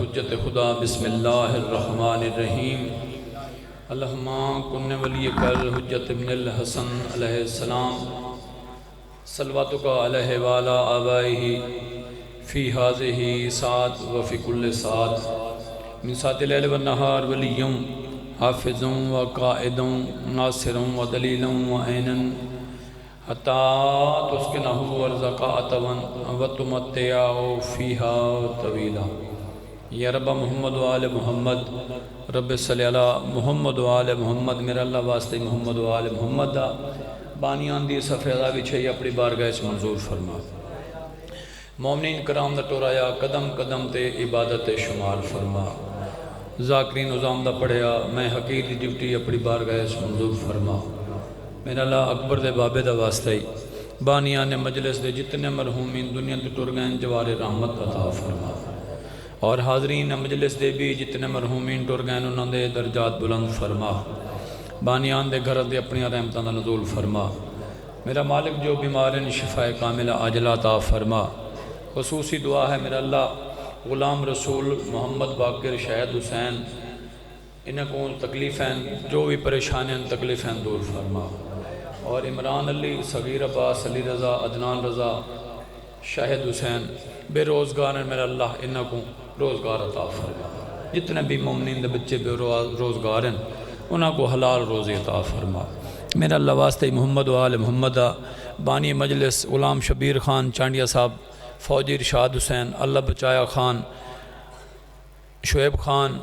حجت خدا بسم اللہ الرحمن الرحیم اللہم کن ولی کل حجت ابن الحسن علیہ السلام صلواتک علیہ وعلا آبائہ فی ہذہ ساعت وفی کل ساعت من ساعت اللیل والنہار ولیم حافظ و قائد ناصر و دلیل و عین حتی تسکنہ ورزق عطوا و تمتع فیہا طویلا یا رب محمد و آل محمد رب صلی اللہ محمد و آل محمد میرا اللہ واسطے محمد و آل محمد دا بانیان دی صفحہ بھی چھئی اپنی بارگاہ اس منظور فرما مومنین کرام دا ٹورایا قدم قدم تے عبادت شمار فرما ذاکرین نظام دا پڑھیا میں حقیقی ڈیوٹی اپنی بارگاہ اس منظور فرما میرا اللہ اکبر دے بابے دا واسطہ ہی بانیان مجلس دے جتنے مرحومین دنیا تے ٹر گئے جوار رحمت عطا فرما اور حاضرین مجلس دے بھی جتنے مرحومین ٹر گئے انہوں دے درجات بلند فرما بانیان دے گھر دے اپنی رحمتاں دا نزول فرما میرا مالک جو بیمارن شفاء کاملہ عاجلہ عطا فرما خصوصی دعا ہے میرا اللہ غلام رسول محمد باقر شہید حسین انہیں کو تکلیفیں جو بھی پریشانیں تکلیفیں دور فرما اور عمران علی صغیر عباس علی رضا عدنان رضا شاہد حسین بے روزگار ہیں میرا اللہ انہیں کو روزگار عطا فرما جتنے بھی مومنین دے بچے بے روزگار ہیں انہیں کو حلال روزی عطا فرما میرا اللہ واسطے محمد و آل محمد بانی مجلس غلام شبیر خان چانڈیا صاحب فوجی ارشاد حسین اللہ بچایا خان شعیب خان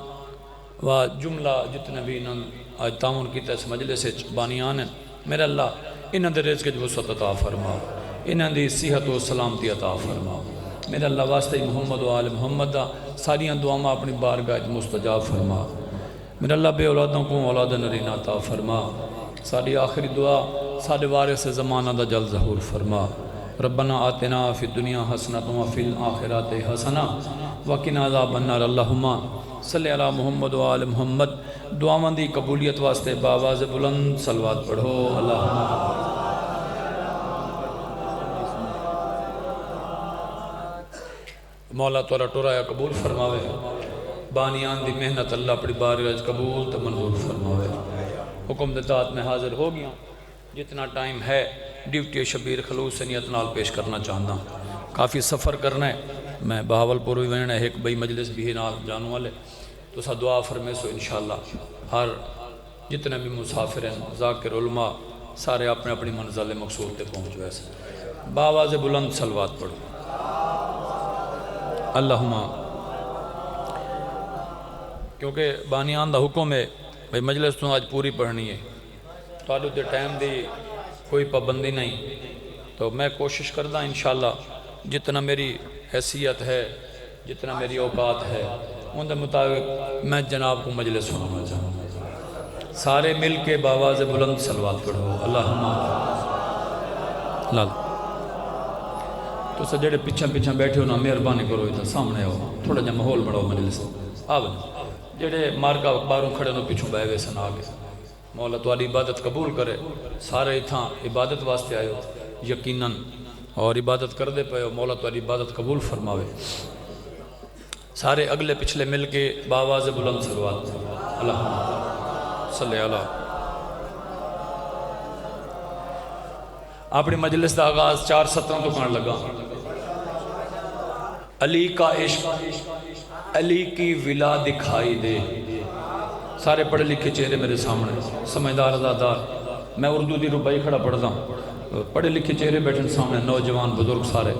و جملہ جتنے بھی انہوں آج تعاون کیتا اس مجلس بانیان ہیں میرا اللہ انہوں دے رزق جو وسعت عطا فرما انہوں دی صحت و سلامتی عطا فرما میرا اللہ واسطے محمد و آل محمد ساریاں دعاں اپنی بارگاہ مستجاب فرما میرا اللہ بے اولادوں کو اولاد نرینہ عطا فرما ساری آخری دعا سارے وارث زمانہ دا جل ظہور فرما ربنا آتنا فی الدنیا حسنۃ وفی الآخرات حسنہ وقنا عذاب النار اللہم صلی علی محمد و آل محمد دعاواں دی قبولیت واسطے بآواز بلند صلوات پڑھو اللہم مولا تورا ٹورایا قبول فرماوے بانیان دی محنت اللہ اپنی بارگاہ قبول تو منظور فرماوے حکم دتات میں حاضر ہو گیا جتنا ٹائم ہے ڈیوٹی شبیر خلوص سے نیت نال پیش کرنا چاہتا کافی سفر کرنا ہے میں بہاول پور بھی وینا ایک بئی مجلس بھی نال جانو والے تو سا دعا فرمے سو انشاءاللہ ہر جتنے بھی مسافر ہیں ذاکر علماء سارے اپنے اپنی منزل مقصود تے پہنچ ویسے بآواز بلند صلوات پڑھو اللہم کیونکہ بانیان دا حکم ہے بھئی مجلس تو آج پوری پڑھنی ہے تو آلو تے ٹائم دی کوئی پابندی نہیں تو میں کوشش کردہ انشاءاللہ جتنا میری حیثیت ہے جتنا میری اوقات ہے ان دے مطابق میں جناب کو مجلس سنانا چاہوں سارے مل کے بآواز بلند صلوات پڑھو اللہم لال تو سجڑے پیچھا پیچھا بیٹھے ہو نا مہربانی کرو ادھر سامنے ہو تھوڑا جا ماحول بڑھاؤ مجلس آب جڑے مارکا اخباروں کھڑے نو پیچھوں بے ویسن آگے مولا تو علی عبادت قبول کرے سارے تھاں عبادت واسطے آئے ہو یقیناً اور عبادت کر دے پہ ہو مولا تو علی عبادت قبول فرماوے سارے اگلے پچھلے مل کے بآواز بلند صلوات اللہم صلی اللہ اپنی مجلس دا آغاز 4 سطروں تو کرنے لگا علی کا عشق علی کی ولا دکھائی دے سارے پڑھے لکھے چہرے میرے سامنے سمجھدار ازادار میں اردو دی ربائی کھڑا پڑھتا ہوں پڑھے لکھے چہرے بیٹھے سامنے نوجوان بزرگ سارے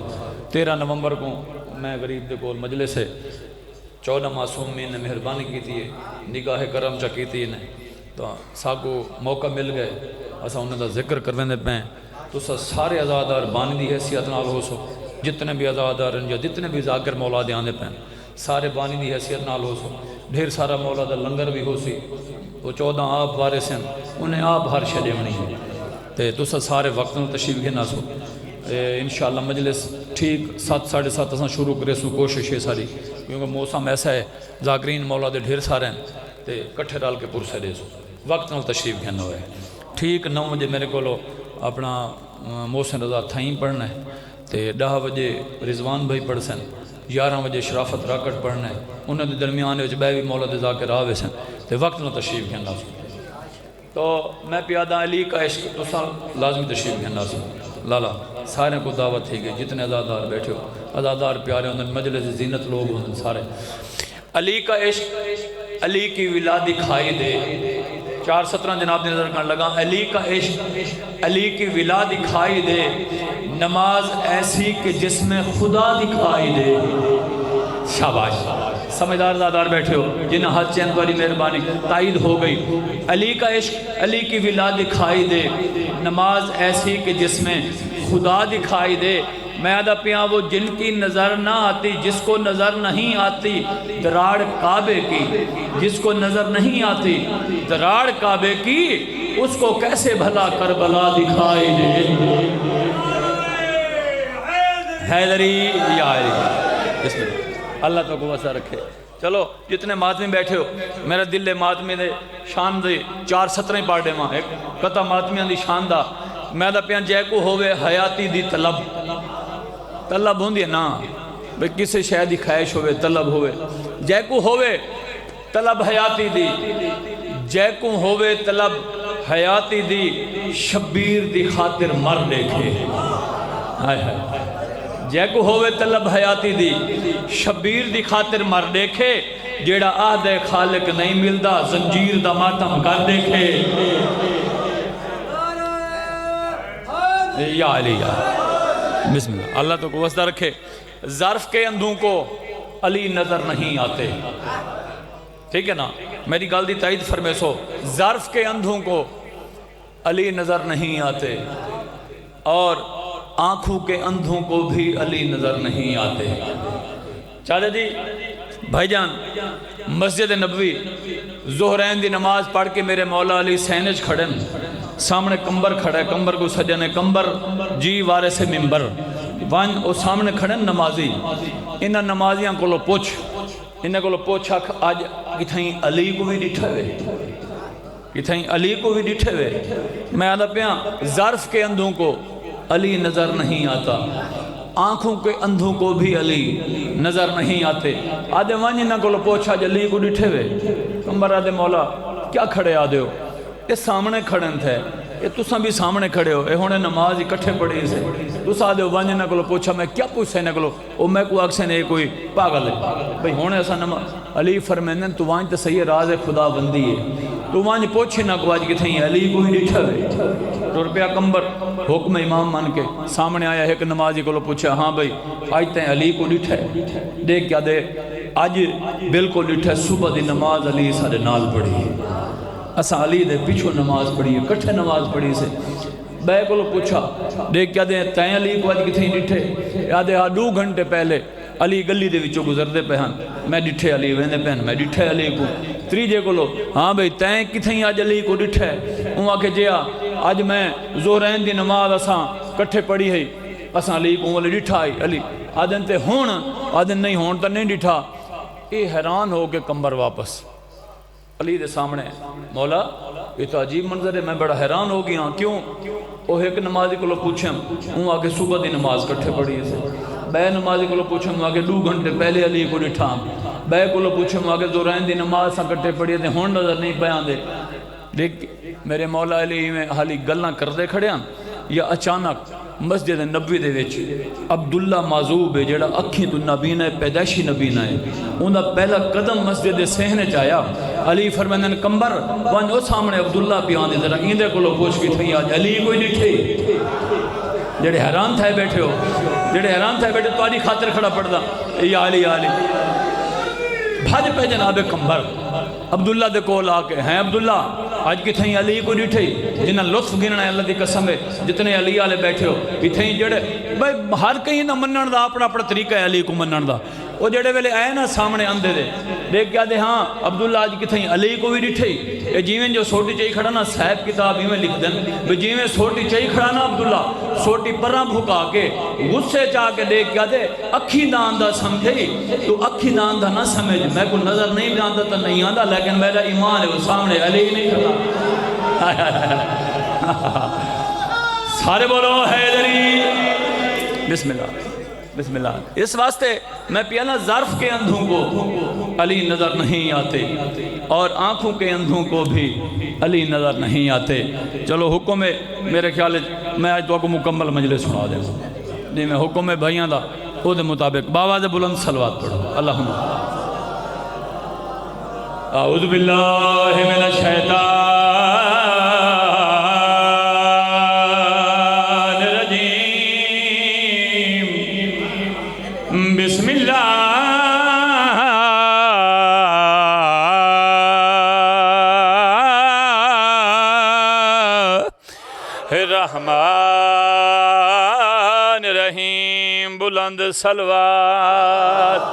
13 نومبر کو میں غریب دے کول مجلس ہے 14 معصومین نے مہربانی کی تھی نگاہ کرم چا کی تھی تو ساکو موقع مل گئے اسا انہیں دا ذکر کرویں دے پہیں تو سارے ازادار بانی دی حیثیت نال ہو سو جتنے بھی ازادار ہیں یا جتنے بھی ذاکر مولا دے آنے پہیں سارے بانی دی حیثیت نال ہو سو ڈھیر سارا مولا دا لنگر بھی ہو سی وہ 14 آپ وارث ہیں انہیں آپ ہر شے دیونی ہے تو سارے وقت میں تشریف گھنا سو انشاءاللہ مجلس ٹھیک 7 ساڑھے 7 اساں شروع کرے سو کوشش ہے ساری کیونکہ موسم ایسا ہے ذاکرین مولا دے ڈھیر سارے ہیں تے کٹھے ڈال کے پرسے دے سو وقت میں تشریف گھنا ہوئے ٹھیک 9 بجے میرے کو اپنا محسن رضا تھائیں پڑھنا ہے تے 10 بجے رضوان بھائی پڑھ سن 11 بجے شرافت راکٹ پڑھنا ہے انہوں نے درمیان وچ بے بھی مولا دے ذاکر آوے سن تے وقت نہ تشریف گھننا سن تو میں پیادہ علی کا عشق تو لازمی تشریف گھننا سن لالا سارے کو دعوت تھی گئی جتنے ازادار بیٹھے ہو ازادار پیارے ہوندن مجلس زینت لوگ ہوندن سارے علی کا عشق علی کی ولادی کھائی دے 4:17 جناب نے نظر کرنے لگا علی کا عشق علی کی ولادی کھائی دے نماز ایسی کہ جس میں خدا دکھائی دے شاباش سمجھدار زادار بیٹھے ہو جنہیں حد چند والی مہربانی تائید ہو گئی علی کا عشق علی کی ولادی دکھائی دے نماز ایسی کہ جس میں خدا دکھائی دے میں آدھا پیاں وہ جن کی نظر نہ آتی جس کو نظر نہیں آتی دراڑ کعبے کی جس کو نظر نہیں آتی دراڑ کعبے کی اس کو کیسے بھلا کربلا دکھائی دے حیدری یا علی بسم اللہ اللہ تو کو وسع رکھے چلو جتنے ماتمی بیٹھے ہو میرا دل ماتمی دے شان دے 4:17 پاڑے ماں ایک قطع ماتمیاں دی شان دا میں دا پیان جے کو ہوئے حیاتی دی طلب ہوندی ہے نا بھئی کسے شاید دی خواہش ہوئے طلب ہوئے جے کو ہوئے طلب حیاتی دی جے کو ہوئے طلب حیاتی دی شبیر دی خاطر مر دیکھے جے کو ہوئے طلب حیاتی دی شبیر دی خاطر مر دیکھے جیڑا آدھے خالق نہیں ملدا زنجیر دا ماتم کر دیکھے یا علی یا بسم اللہ اللہ تو کو وسدہ رکھے ظرف کے اندھوں کو علی نظر نہیں آتے ٹھیک ہے نا میری گل دی تائید فرمے سو ظرف کے اندھوں کو علی نظر نہیں آتے اور آنکھوں کے اندھوں کو بھی علی نظر نہیں آتے چاہتے جی بھائی جان مسجد نبوی ظہرین دی نماز پڑھ کے میرے مولا علی سینج کھڑن سامنے کمبر کھڑا ہے کمبر کو سجنے کمبر جی وارث ممبر وان او سامنے کھڑن نمازی انہاں نمازیاں کو لو پوچھ انہاں کو لو پوچھا آج کتھائیں علی کو بھی ڈٹھے ہوئے کتھائیں علی کو بھی ڈٹھے ہوئے میں آدھا پیاں ظرف کے اندھوں کو علی نظر نہیں آتا آنکھوں کے اندھوں کو بھی علی نظر نہیں آتے آدھے وانجی نہ کو لو پوچھا علی کو ڈٹھے ہوئے کمبر آدھے مولا کیا کھڑے آدھے ہو یہ سامنے کھڑن تھے یہ تساں بھی سامنے کھڑے ہو یہ ہونے نماز اکٹھے پڑھی سے تساں آدھے ہو وانجی نہ کو لو پوچھا میں کیا پوچھ سینے کو لو او میں کو اکسے نے کوئی پاگل ہے بھئی ہونے ایسا نماز علی فرمیندن تو وانج تو صحیح راز خدا بندی ہے تو وانج پوچھے نہ کو آج کتھیں علی کو ہی ڈٹھے ہوئے تو روپیہ کمبر حکم امام مان کے سامنے آیا ایک نمازی کو لو پوچھا ہاں بھئی آج تین علی کو ڈٹھے دیکھ کیا دے آج بالکل ڈٹھے صبح دی نماز علی سارے نال پڑھی اسا علی دے پیچھو نماز پڑھی کٹھے نماز پڑھی سے بے کو لو پوچھا دیکھ کیا دے تین علی کو آج کتھیں ڈٹھے یادے 2 گھنٹے پہلے علی گلی دے وچوں گزر دے پہن میں ڈٹھے علی ویندے پہن میں ڈٹھے علی کو تریجے کو لو ہاں بھئی تین کتھیں آج علی کو ڈٹھے وہاں کے جیا آج میں زہرین دی نماز اساں کٹھے پڑھی ہے اساں علی کو علی ڈٹھا آئی علی آدھن تے ہون آدھن نہیں ہون تا نہیں ڈٹھا اے حیران ہو کے کمبر واپس علی دے سامنے مولا یہ تو عجیب منظر ہے میں بڑا حیران ہو گیا کیوں وہ ایک نمازی کو لو پوچھیں وہاں کے صبح دی نماز کٹھے پڑھی ہے بے نمازی کو لو پوچھیں وہاں کے 2 گھنٹے پہلے علی کو ڈٹھا بے کو لو پوچھیں وہاں کے زہرین دی نماز سا کٹھے پڑھی ہے ہون نظر نہیں بیان دے دیکھ میرے مولا علی میں حالی گلنا کر دے کھڑے ہیں یا اچانک مسجد نبوی دے وچ عبداللہ معذوب ہے جڑا اکھیں تو نبی ہے پیدائشی نبی ہے انہا پہلا قدم مسجد سہنے چاہیا علی فرمانن کمبر وان او سامنے عبداللہ پیان دے ذرا ایندے کو لو پوچھ کی تھئی آج علی کوئی ڈٹھے جڑے حیران تھے بیٹھے ہو جڑے حیران تھے بیٹھے تو آدھی خاطر کھڑا پڑ دا یا علی یا علی بھاج پہ جناب کمبر عبداللہ دے کول آ کے ہیں عبداللہ آج کتھیں علی کو ڈٹھے جنہاں لطف گننا ہے اللہ دی قسم ہے جتنے علی آلے بیٹھے ہو کتھیں جڑے بھئی ہر کہیں نہ منن دا اپنا اپنا طریقہ ہے علی کو منن دا وہ جڑے ویلے آئے نا سامنے اندے دے دیکھ کیا دے ہاں عبداللہ آج کتھیں علی کو بھی ڈٹھے یہ جیویں جو سوٹی چاہی کھڑا نا صاحب کتاب ہی میں لکھ دیں جیویں سوٹی چاہی کھڑا نا عبداللہ سوٹی پرہ بھکا کے غصے چاہ کے دیکھ کیا دے اکھی دان دا سمجھے تو اکھی دان دا نہ سمجھ میں کو نظر نہیں جانتا تو نہیں آندا لیکن میرا ایمان ہے وہ سامنے علی نہیں کھڑا سارے بولو حیدری بسم اللہ بسم اللہ. اس واسطے میں پیانا ظرف کے اندھوں کو علی نظر نہیں آتے اور آنکھوں کے اندھوں کو بھی علی نظر نہیں آتے. چلو حکم ہے میرے خیال میں آج تو کو مکمل مجلس سنا دیں جی میں حکم ہے بھائیاں دا او دے مطابق باواز بلند صلوات پڑھو. اللہم اعوذ باللہ من الشیطان بسم اللہ الرحمن الرحیم. بلند صلوات.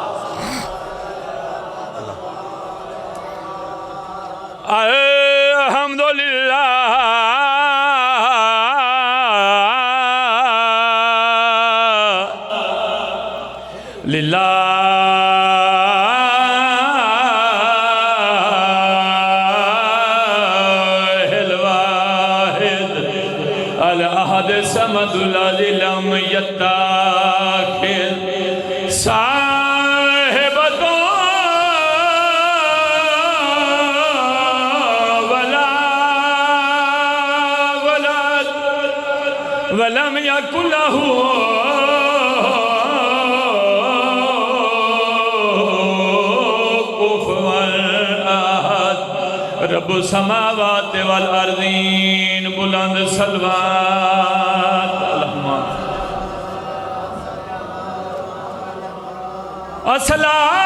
الحمدللہ للہ الواحد الاحد الصمد الذی لم یتخذ صاحبۃ ولا ولد ولم یکن لہ رب السماوات والارضین. بلند صلوات. اللہم السلام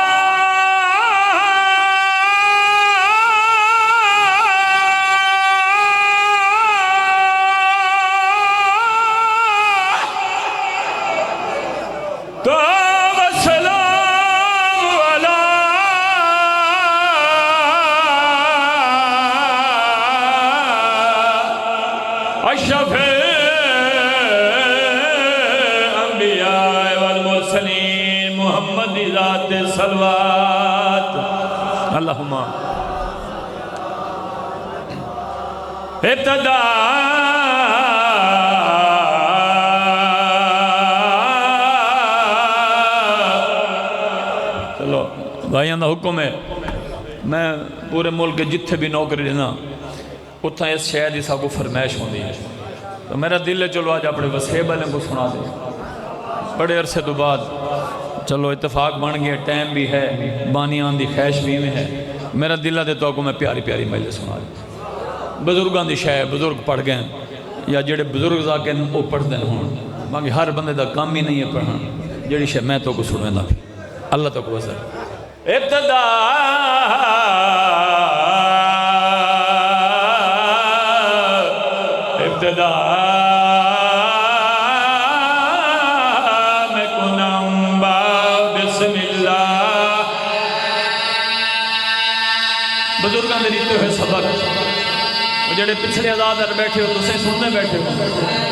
اشرف انبیاء والمرسلین محمد ذات صلوات. اللہم ابتدا چلو بھائیاں دا حکم ہے میں پورے ملک کے جتھے بھی نوکری دینا اتھا اس شہد اسا کو فرمائش ہوندی ہے تو میرا دل ہے چلو آج اپنے وصیب والے کو سنا دیں. بڑے عرصے تو بعد چلو اتفاق بن گیا ٹائم بھی ہے بانیان دی خیش بھی میں ہے میرا دل ہے تو کو میں پیاری پیاری مجلے سنا دیں. بزرگان دی شاہ بزرگ پڑھ گئے یا جڑے بزرگ جا کے وہ پڑھ دیں ہوں باقی ہر بندے دا کام ہی نہیں ہے پڑھنا جڑی شاہ میں تو کو سنویں دا بھی اللہ تو کو وزر. ابتدا میں کنم با بسم اللہ. بزرگاں دے دیتے ہوئے سبق وہ جڑے پچھلے آزاد در بیٹھے ہو تو سے سننے بیٹھے ہو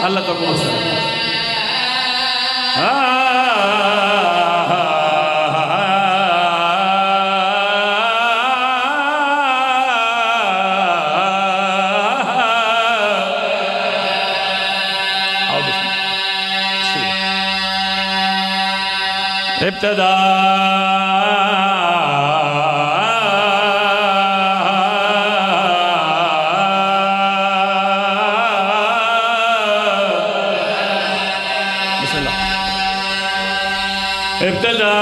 اللہ تو کو سر ابتدا بسم اللہ. ابتدا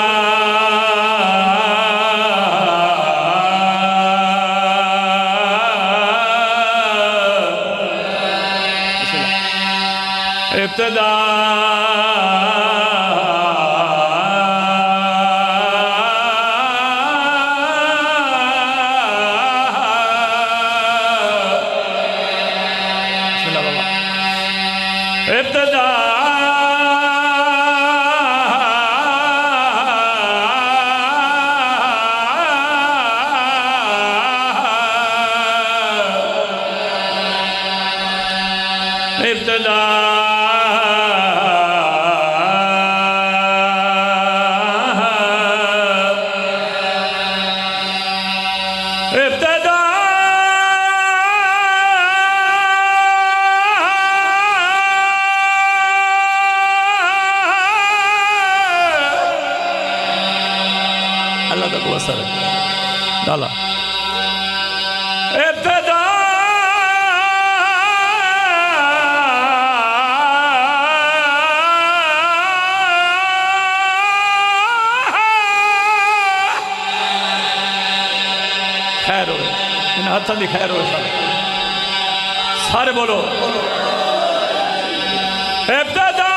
بسم اللہ. ابتدا ابتدا ابتدا ابتدا وسلم ڈالا ابتدا خیر ہوئے ان ہاتھوں دی خیر ہوئے سارے بولو ابتدا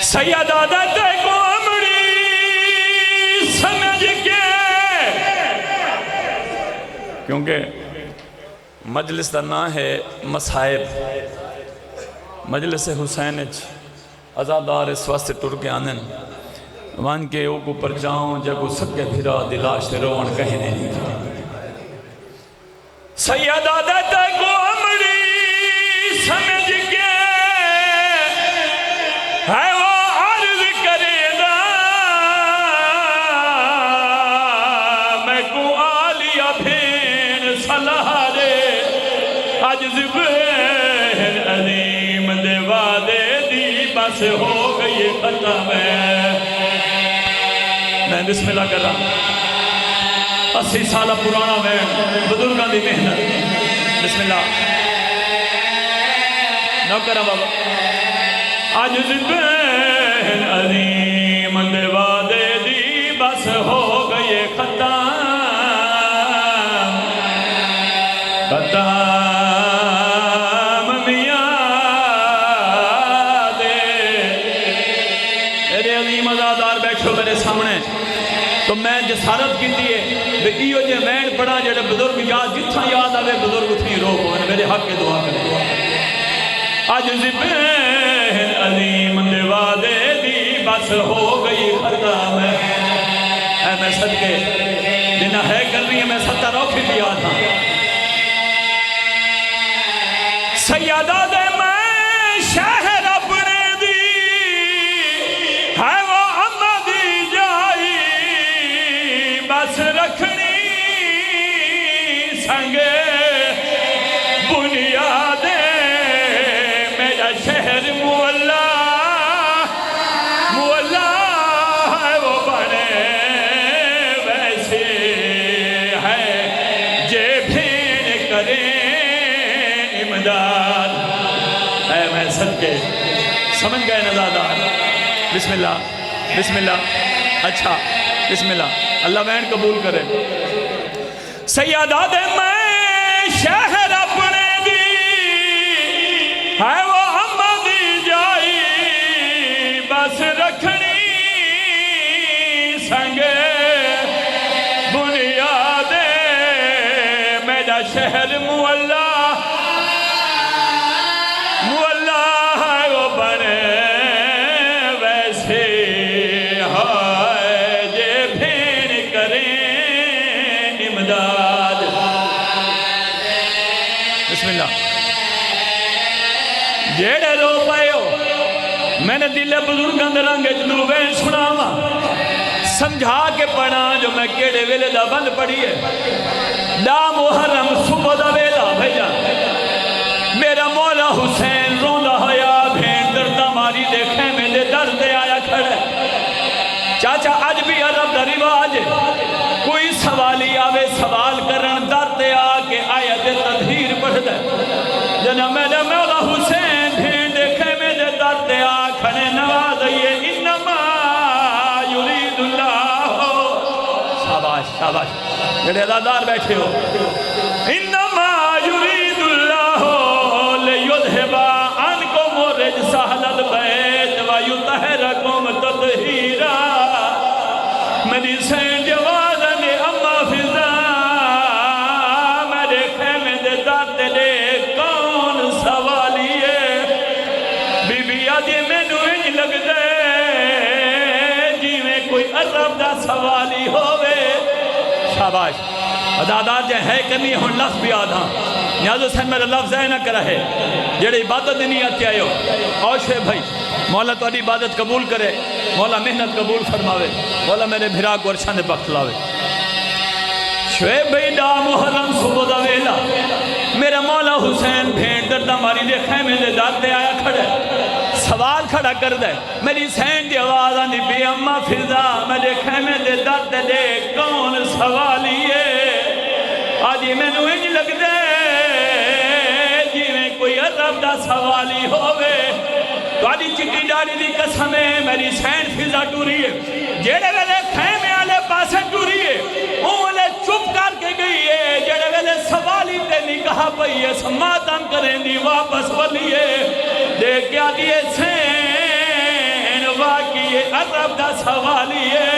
سیادت کو امڑی سمجھ کے کیونکہ مجلس کا نام ہے مصائب مجلس حسین ازادار اس واسطے ٹر کے آنن وان کے اوکو پر جاؤں جگو سکے بھیرا دلاش تے روان کہنے نہیں سیادت کو امڑی سمجھ کے ہے وہ عرض کرے دا میں کو آلیا بھین صلاح دے عجز بہن عظیم دے وعدے دی بس ہو گئی ختم ہے میں بسم اللہ کر رہا 80 سالہ پرانا میں بزرگاں دی محنت بسم اللہ نو کرا بابا عجز بہن عظیم دے وعدے دی بس ہو گئی ختم میاں دے میرے عظیم ازادار بیٹھو میرے سامنے تو میں جسارت کی دیئے ایو جے میں پڑھا جڑے بزرگ یاد جتھا یاد آوے بزرگ اتنی رو کو میرے حق کے دعا کرے عجز بہن عظیم دے وعدے دی بس ہو گئی ختم اے میں صدقے جنہ ہے کر رہی ہے میں 70 روکھی دیا تھا سیادہ دے میں شہر اپنے دی ہے وہ امہ دی جائی بس رکھنی سنگے بنیادیں میرا شہر مولا ہے وہ بنے ویسے ہے جے بھین کریں امداد اے میں صدقے سمجھ گئے نزادار بسم اللہ اچھا بسم اللہ اللہ بہن قبول کرے سیادہ دے میں شہر اپنے دی ہے وہ امہ دی جائی بس رکھنی سنگے بنیادیں میرا شہر مولا ہے وہ بنے ویسے ہے جے بھین کریں امداد بسم اللہ جیڑے رو پائے ہو میں نے دل بزرگاں دے رنگ جنو بین سناوا سمجھا کے پڑھا جو میں کیڑے ویلے دا بند پڑھی ہے دا محرم صبح دا ویلا بھیجا میرا مولا حسین روندہ ہویا بھین دردہ ماری دیکھے میں دے درد آیا کھڑے چاچا آج بھی عرب دا رواج کوئی سوالی آوے سوال کرن درد آکے آیت تدھیر پڑھ دے جنہ میرا مولا حسین بھین دیکھے میں دے درد آکھنے نوازئیے انما یرید اللہ شاباش شاباش جڑے ادادار بیٹھے ہو انما یرید اللہ لیدھبا عنکم رجس اہل البیت ویطہرکم تطہیرا میری سین جوازن اما فضا میرے خیمے دے دات لے کون سوالی ہے بی بی آدھی میں نو انج لگ دے جی میں کوئی عرب دا سوالی ہوئے شاباش ادادار جائے ہے کرنی ہے ہن لفظ بھی آدھا نیاز حسین میرا لفظ ہے نہ کرا ہے جڑے عبادت نہیں آتے آئے ہو اور شعیب بھائی مولا تو عبادت قبول کرے مولا محنت قبول فرماوے مولا میرے بھرا کو ارشان بخت لاوے شعیب بھائی دا محرم صبح دا ویلا میرا مولا حسین بھینٹ دردہ ماری دے خیمے دے داتے آیا کھڑے سوال کھڑا کر دے میری سین دی آواز آنی بے اممہ فضا میرے خیمے دے داتے دے کون سوالی ہے آجی میں نو انج لگ دے جی میں کوئی عرب دا سوالی ہوئے تو آجی چٹی ڈاڑی دی قسم ہے میری سین فضا ٹوری ہے جیڑے ویلے خیمے آلے پاسے ٹوری ہے اولے چپ کر کے گئی ہے جیڑے ویلے سوالی تے نکاح پئی ہے سماتم کریں دی واپس ولی ہے دیکھیا دیئے سین واقعی عرب دا سوالی ہے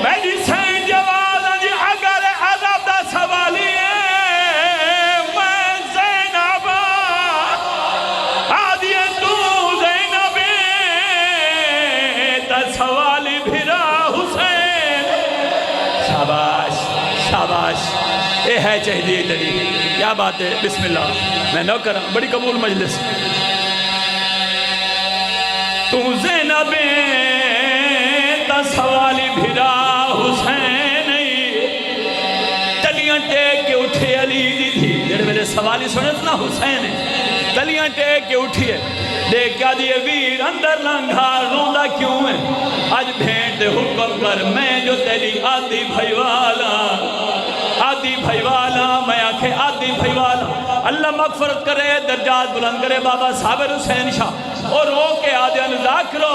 میری سین جواب جی اگر عرب دا سوالی ہے میں زینب آدھیے تو زینب تا سوالی بھرا حسین شاباش شاباش اے ہے چہدی دلی کیا بات ہے بسم اللہ میں نو کرا بڑی قبول مجلس تو زینب تا سوالی بھرا حسین تلیاں ٹیک کے اٹھے علی دی تھی جڑے میرے سوالی سنت نا حسین تلیاں ٹیک کے اٹھئے دیکھ کیا دیئے ویر اندر لنگھا روندہ کیوں ہے آج بھینٹ حکم کر میں جو تیری آدھی بھائی والا میں آنکھیں آدھی بھائی والا اللہ مغفرت کرے درجات بلند کرے بابا صابر حسین شاہ اور رو کے آدھے انزا کرو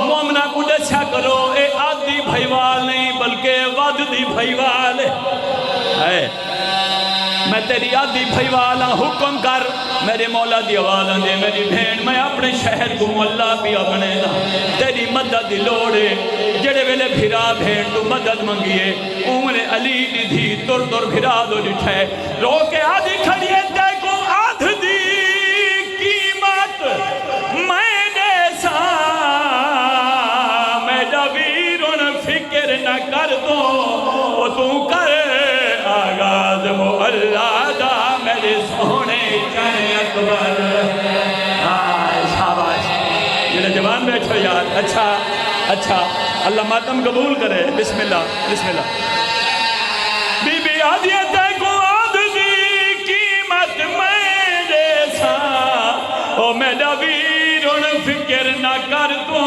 مومنہ کو دچھا کرو اے آدھی بھائی وال نہیں بلکہ وعدی بھائی وال ہے میں تیری آدھی بھائی والا حکم کر میرے مولا دی آواز دے میری بھین میں اپنے شہر کو اللہ بھی اپنے دا تیری مدد لوڑے جڑے ویلے بھرا بھین تو مدد منگیے عمر علی دی دھی تر تر بھرا دو جٹھے رو کے آدھی کھڑیے تے کو آدھ دی قیمت میں نے سا میں جویرون فکر نہ کر دو وہ تو کر آغاز اللہ دا میرے سونے چاہے اکبر شاباش یہ جوان بیٹھو یار اچھا اللہ ماتم قبول کرے بسم اللہ بی بی آدھیت کو آدھ دی قیمت میں جیسا او میرا ویرون فکر نہ کر تو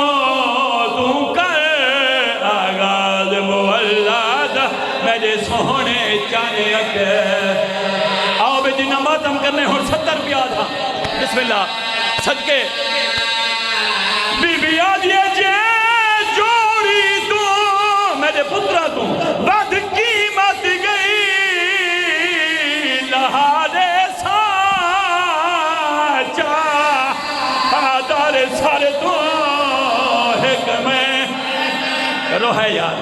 کر آغاز مولاد میرے سونے چاہے اکبر آؤ بے جنہ ماتم کرنے ہوں 70 پیاہ تھا بسم اللہ صدقے بی بی آدھیت جے میرے پترہ تو بد قیمت گئی لہارے ساچا آدھار سار تو حکمیں کرو ہے یار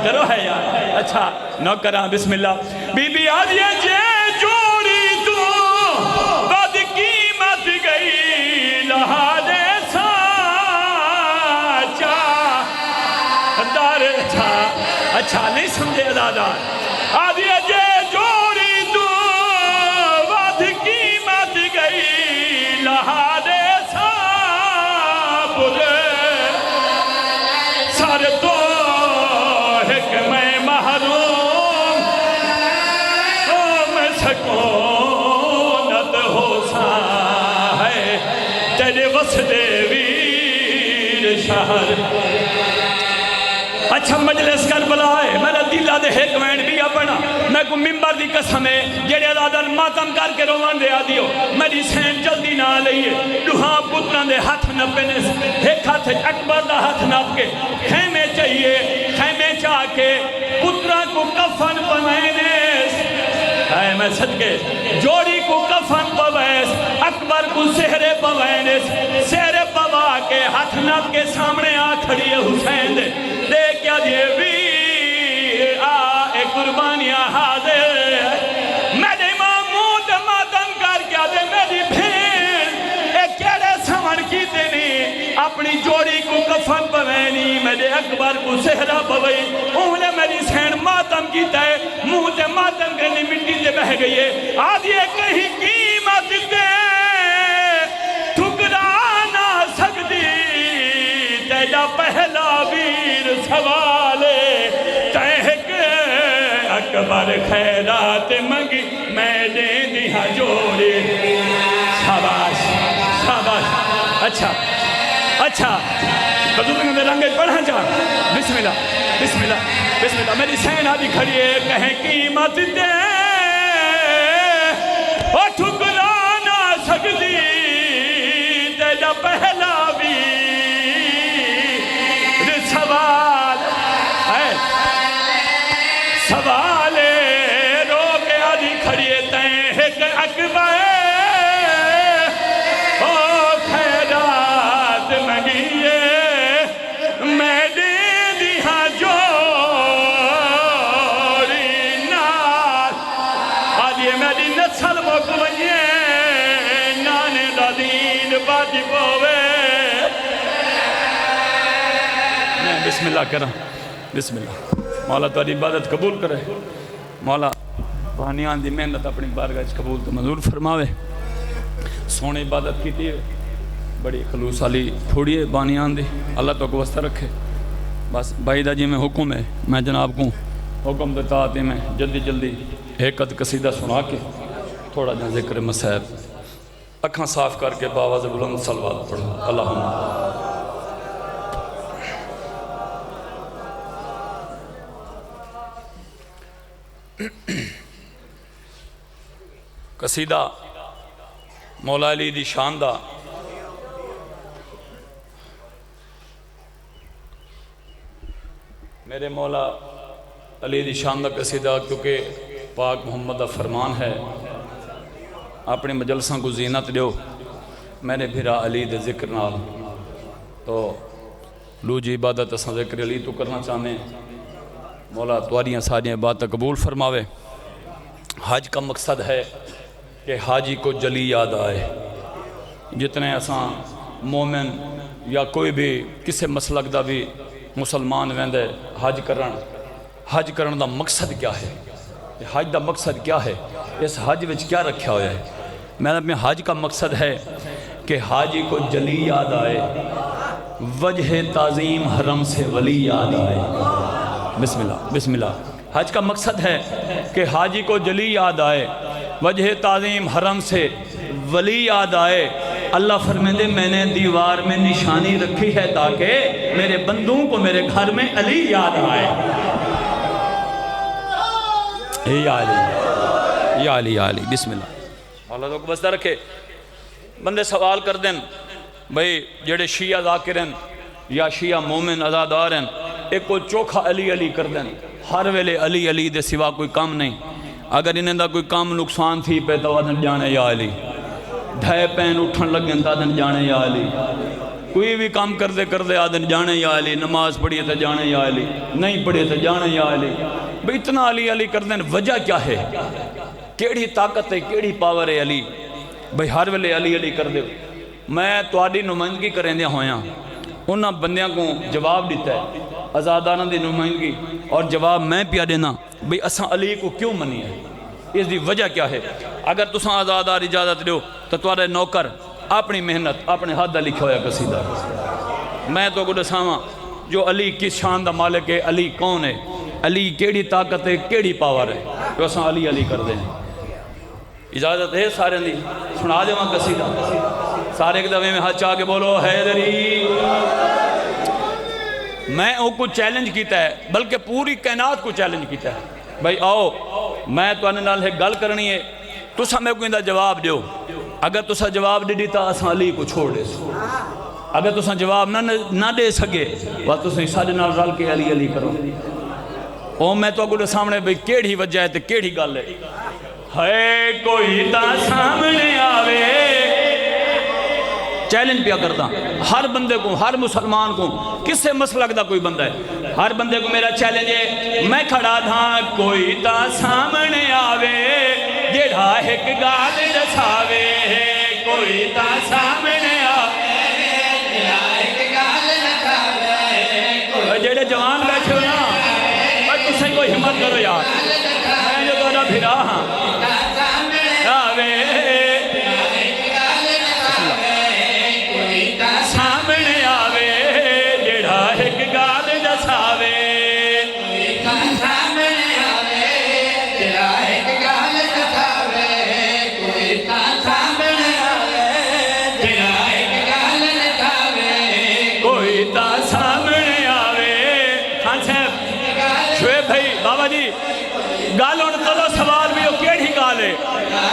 اچھا نو کراں بسم اللہ بی بی آدھیے جے جوڑی تو بد قیمت گئی لہارے ساچا دار اچھا نہیں سمجھے ادادار آدھیے جے جوڑی تو بد قیمت گئی لہارے سابر سر تو حکمیں محروم میں سکونت ہو سا ہے تیرے وسدے ویر شہر اچھا مجلس کر بلائے میرا دل آدھے حکمین بھی اپنا میں کو ممبر دی قسم ہے جڑے ادادن ماتم کر کے روان دے آدھیو میری سین جلدی نہ لئیے لوہاں پتران دے ہاتھ نہ پینس ایک ہاتھ اکبر دا ہاتھ نہ کے خیمے چاہیے خیمے چاہ کے پتران کو کفن پوینس ہے میں صدقے جوڑی کو کفن پوینس اکبر کو سہرے پوینس سہرے پوا کے ہاتھ نہ کے سامنے آ کھڑی حسین دے دیکھیا جے ویر آئے قربانیاں حاضر میرے محمود ماتم کر کیا دے میری بھین ایک کیڑے سمن کی دینی اپنی اپنی جوڑی کو کفن پوینی میرے اکبر کو صحرا پوئی انہوں نے میری سین ماتم کیتا ہے منہ تے ماتم کرنی مٹی تے بہ گئی ہے آدھی کہیں قیمت دے ٹھکرا نہ سکتی تیجا پہلا ویر سوالے تہک اکبر خیرات منگی میں دیں دیا جوڑی شاباش شاباش اچھا اچھا بزرگ میں رنگے پڑھا جا بسم اللہ بسم اللہ بسم اللہ میری سین آدھی کھڑی ہے کہیں قیمت دے اور ٹھکرا نہ سکتی تیجا پہلا ویر سوال ہے سوال رو کے آدھی کھڑی ہے تہک اکبر بسم اللہ کرم بسم اللہ مولا تو عبادت قبول کرے مولا بہانیان دی محنت اپنی بارگاہ قبول تو منظور فرماوے سونے عبادت کی تھی بڑی خلوص علی پھوڑیے بہانیان دی اللہ تو کو وستہ رکھے بس بھائی جی میں حکم ہے میں جناب کو حکم دیتا آتے میں جلدی جلدی ایک قصیدہ سنا کے تھوڑا جہاں ذکر مسائب اکھاں صاف کر کے باواز بلند صلوات پڑھو اللہم قصیدہ مولا علی دی شاندہ میرے مولا علی دی شاندہ قصیدہ کیونکہ پاک محمد فرمان ہے اپنی مجلساں کو زینت دیو میرے بھیرا علی دے ذکر نال تو لو جی عبادت اساں ذکر علی تو کرنا چاہنے مولا تواریاں ساریاں باتیں قبول فرماوے حج کا مقصد ہے کہ حاجی کو جلی یاد آئے جتنے اساں مومن یا کوئی بھی کسے مسلک دا بھی مسلمان ویندے حج کرن دا مقصد کیا ہے حج دا مقصد کیا ہے اس حج وچ کیا رکھیا ہویا ہے میرا اپنے حج کا مقصد ہے کہ حاجی کو جلی یاد آئے وجہ تعظیم حرم سے ولی یاد آئے بسم اللہ بسم اللہ حج کا مقصد ہے کہ حاجی کو جلی یاد آئے وجہ تعظیم حرم سے ولی یاد آئے اللہ فرمیندے میں نے دیوار میں نشانی رکھی ہے تاکہ میرے بندوں کو میرے گھر میں علی یاد آئے یا علی یا علی یا علی بسم اللہ اللہ تو کو بستہ رکھے بندے سوال کر دیں بھئی جڑے شیعہ ذاکرین یا شیعہ مومن ازادار ہیں ایک کو چوکھا علی علی کر دیں ہر ویلے علی علی دے سوا کوئی کام نہیں اگر انہیں دا کوئی کام نقصان تھی پہ تو آدھن جانے یا علی ڈھائے پین اٹھن لگیں تو آدھن جانے یا علی کوئی بھی کام کردے آدھن جانے یا علی نماز پڑھیے تو جانے یا علی نہیں پڑھیے تو جانے یا علی بھئی اتنا علی علی کر دیں وجہ کیا ہے کیڑی طاقت ہے کیڑی پاور ہے علی بھئی ہر ویلے علی علی کر دے میں تواڈی نمائندگی کریں دیا ہویاں انہاں بندیاں کو جواب دیتا ہے آزادانہ دی نمائندگی اور جواب میں پیا دینا بھئی اساں علی کو کیوں منی ہے اس دی وجہ کیا ہے اگر تساں آزادار اجازت دیو تو تمہارے نوکر اپنی محنت اپنے ہاتھ دا لکھا ہویا قصیدہ میں تو کو دساواں جو علی کس شان دا مالک ہے علی کون ہے علی کیڑی طاقت ہے کیڑی پاور ہے تو اساں علی علی کر دیں اجازت ہے سارے دی سنا دے وہاں قصیدہ سارے کے دعوے میں ہاتھ چاہ کے بولو حیدری میں او کو چیلنج کیتا ہے بلکہ پوری کائنات کو چیلنج کیتا ہے بھائی آؤ میں تو انہیں نال ایک گل کرنی ہے تسا میں کوئی دا جواب دیو اگر تسا جواب دے دیتا اساں علی کو چھوڑ دے اگر تسا جواب نہ دے سکے وہ تسا سارے نال رل کے علی علی کرو او میں تو اگلے سامنے بھئی کیڑی وجہ ہے تے کیڑی گل ہے کوئی تا سامنے آوے چیلنج پیا کرتا ہر بندے کو ہر مسلمان کو کس سے مسلک دا کوئی بندہ ہے ہر بندے کو میرا چیلنج ہے میں کھڑا تھا کوئی تا سامنے آوے جڑا ایک گال دساوے کوئی تا سامنے آوے جڑا ایک گال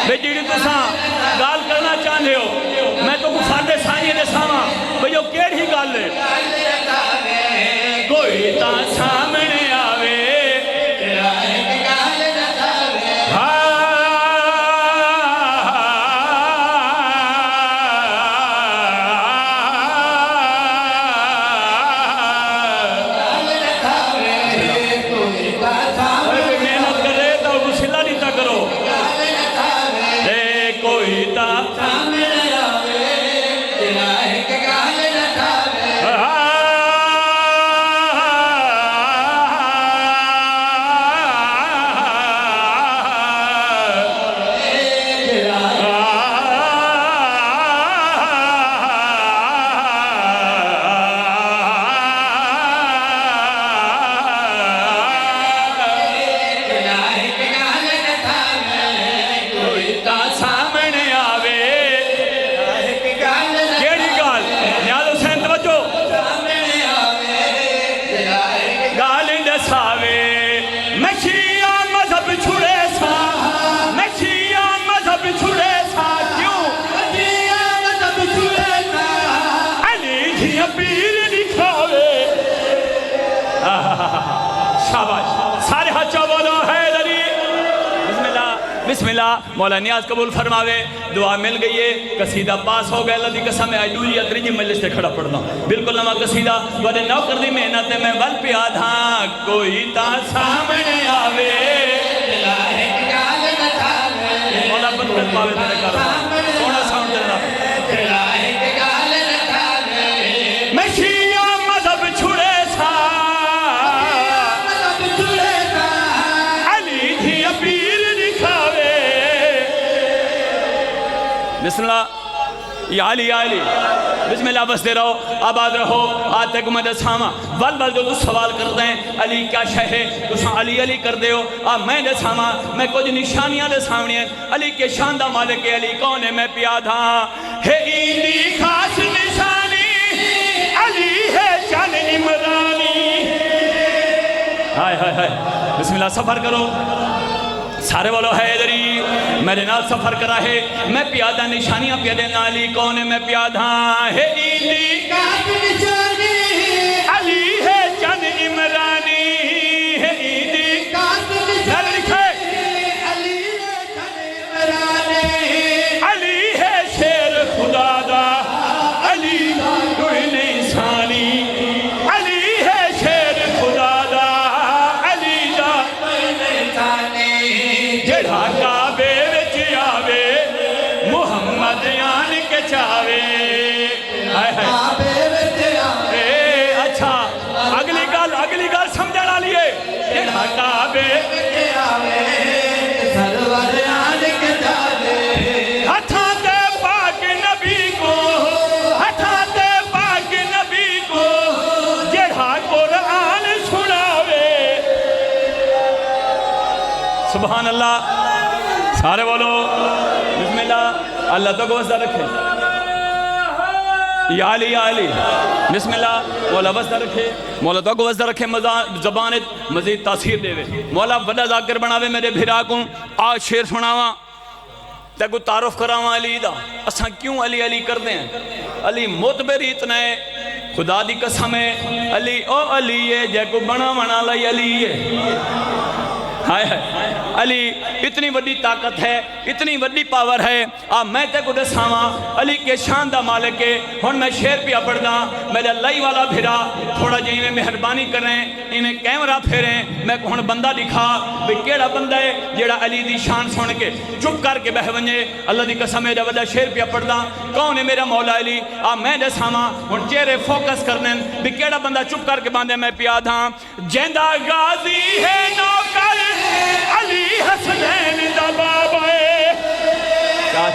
بے جیڑی تساں گال کرنا چاہتے ہو میں تو فرد ثانی دے ساما بھئی وہ کیڑی گال ہے کوئی تا سامنے آوے سارے ہاتھ بولو حیدری بسم اللہ مولا نیاز قبول فرماوے دعا مل گئی ہے قصیدہ پاس ہو گئے اللہ دی قسم ہے دوری اتری مجلس سے کھڑا پڑھنا بالکل نما قصیدہ بڑے نوکر دی محنت میں ول پیا دھاں کوئی تا سامنے آوے مولا برکت پاوے تیرے کارو سونا ساؤنڈ دینا بسم اللہ یا علی بسم اللہ بس دے رہو آباد رہو آتے کو میں دساما ول جو تو سوال کرتے ہیں علی کیا شہ ہے تو علی کر دے ہو میں دساما میں کچھ نشانیاں دے سامنے ہیں علی کے شاندہ مالک علی کون ہے میں پیادھا ہے ایدی خاص نشانی علی ہے جان عمرانی ہائے بسم اللہ سفر کرو سارے بولو حیدری میرے نال سفر کرا ہے میں پیادہ نشانیاں پیادے نالی کون ہے میں پیادہ ہے ایدی خاص نشانی علی ہے جان عمرانی ہے ایدی خاص نشانی علی ہے جان عمرانی علی ہے شیر خدا دا علی کوئی نہیں ثانی علی ہے شیر خدا دا علی دا کوئی نہیں ثانی جڑا کعبے وچ آوے محمد آن کے چاوے کعبے وچ آوے اچھا اگلی گال سمجھنا لیے جڑا کعبے وچ آوے سرور آن کے چاوے ہتھاں تے پاک نبی کو ہتھاں تے پاک نبی کو جڑا قرآن سناوے سبحان اللہ سارے بولو بسم اللہ اللہ تو کو وزدہ رکھے یا علی بسم اللہ مولا وزدہ رکھے مولا تو کو وزدہ رکھے زبانت مزید تاثیر دے وے مولا بڑا ذاکر بناوے میرے بھیراکوں آج شیر سناواں تے کو تعارف کراواں علی دا اساں کیوں علی کر دیں علی معتبر اتنا ہے خدا دی قسم ہے علی او علی ہے جے کو بنا لائی علی ہے علی اتنی بڑی طاقت ہے اتنی بڑی پاور ہے میں تے کو دساواں علی کے شان دا مالک ہے ہن میں شیر پیا پڑھدا میرے اللہ والا بھرا تھوڑا جی میں مہربانی کریں انہیں کیمرہ پھیریں میں ہن بندہ دکھا بھی کیڑا بندہ ہے جیڑا علی دی شان سن کے چپ کر کے بہ ونجے اللہ دی قسم ہے وڈا شیر پیا پڑھدا کون ہے میرا مولا علی میں دساواں ہن چہرے فوکس کرنے بھی کیڑا بندہ چپ کر کے باندھے میں پیا دھاں جیندا غازی ہے نوکر علی حسنین دا بابا ہے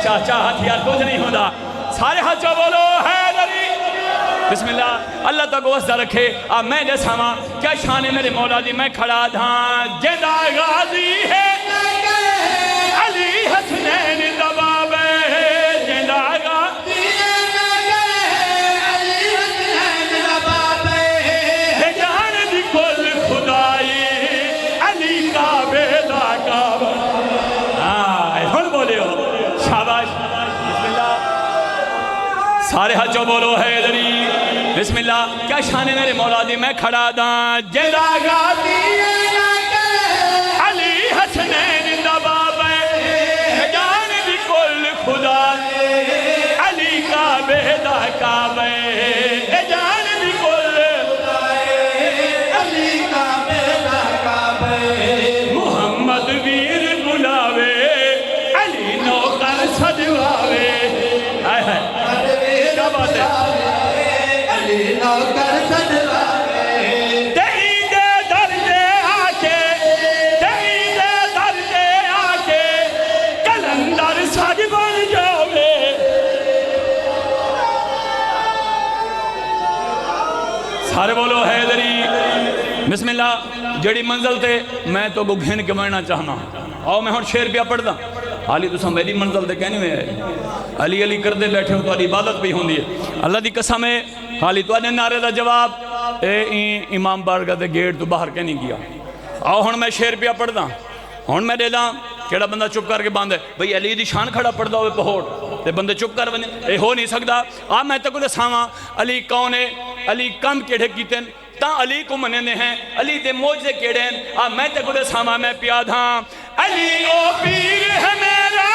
چاچا ہتھیار کچھ نہیں ہوتا سارے ہاتھ بولو حیدری بسم اللہ اللہ تک وسطہ رکھے میں دساواں کیا شان ہے میرے مولا دی میں کھڑا دھاں جیندا غازی ہے علی حسنین دا بابا ہے جیندا غازی علی حسنین دا بابا ہے جان دی کل خدائی علی کعبے دا کعبہ ہن بولے ہو سارے ہاتھوں بولو حیدری بسم اللہ کیا شان ہے میرے مولا دی میں کھڑا داں جدا گاتی علی حسنین دا بابے جان دی کل خدا علی کعبے دا کعبے جان دی کل علی کعبے دا کعبے محمد ویر بلاوے علی نوکر سجواوے کیا بات ہے علی نوکر سجواوے تیرے درجے آکے تیرے درجے آکے کلندر سج بن جاوے سارے بولو حیدری بسم اللہ جڑی منزل تے میں تو کو گھن کے مرنا چاہنا آؤ میں ہون شیر پیا پڑھ دا حالی تو سم میری منزل تے کہنے میں ہے علی علی کر دے بیٹھے ہو تو علی عبادت بھی ہوں دیئے اللہ دی قسم ہے حالی تو آنے نعرے دا جواب امام بارگاہ دے گیٹ تو باہر کے نہیں کیا آؤ ہون میں شیر پیا پڑھ دا ہون میں دے دا کیڑا بندہ چپ کر کے باندھے بھئی علی دی شان کھڑا پڑھ دا ہوئے پہوڑ تے بندے چپ کر بندے اے ہو نہیں سکتا آپ میں تک دے ساما علی کون ہے علی کم کیڑے کیتے ہیں تا علی کو مننے ہیں علی دے موجے کیڑے ہیں آپ میں تک دے ساما میں پیاد ہاں علی او پیر ہے میرا